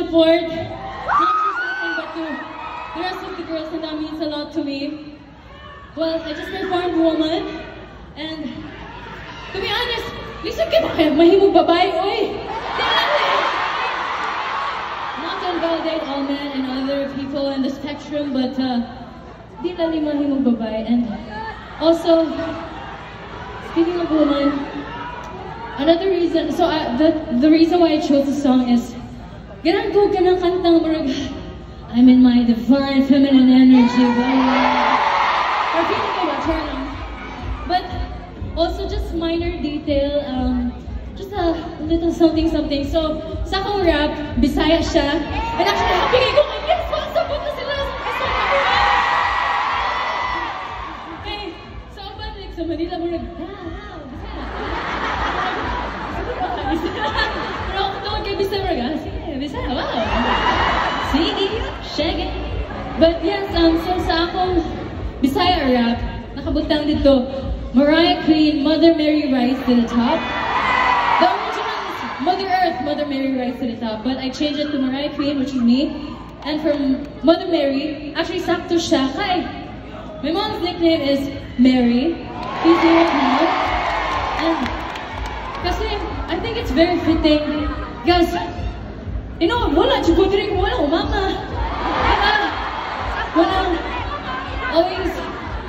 support, not just Akin, but to the rest of the girls, and that means a lot to me. Well, I just performed Woman, and to be honest, listen ka ba kayo? Mahimong babae, oy! Not to invalidate all men and other people in the spectrum, but di lali mahimong babae. And also, speaking of Woman, another reason, so the reason why I chose the song is, ganang ko ganang kantang murag, I'm in my divine feminine energy, or feeling ko ba, turn on. But also just minor detail, just a little something. So sa akong rap, Bisaya siya, and actually happy ko, yes, masabot na sila sa okay, so apan like sa Manila murag, pero ako tawag kay Bisaya murag, sige, Bisaya, wow, sige, shaggy. But yes, so sa akong Bisaya rap, nakabutang dito, Mariah Queen, Mother Mary rise to the top. The original is Mother Earth, Mother Mary rise to the top, but I changed it to Mariah Queen, which is me. And from Mother Mary, actually sakto siya kay my mom's nickname is Mary. Please do it now. And kasi I think it's very fitting. Guys, you know, wala chiko drink, wala mama. Wala always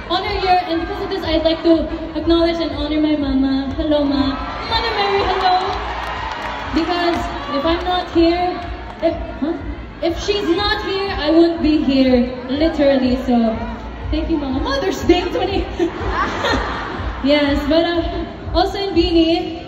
honor your, and because of this, I'd like to acknowledge and honor my mama. Hello, ma. Mother Mary, hello. Because if I'm not here, if she's not here, I wouldn't be here, literally. So, thank you, mama. Mother's Day 20. Yes, but also in Beanie,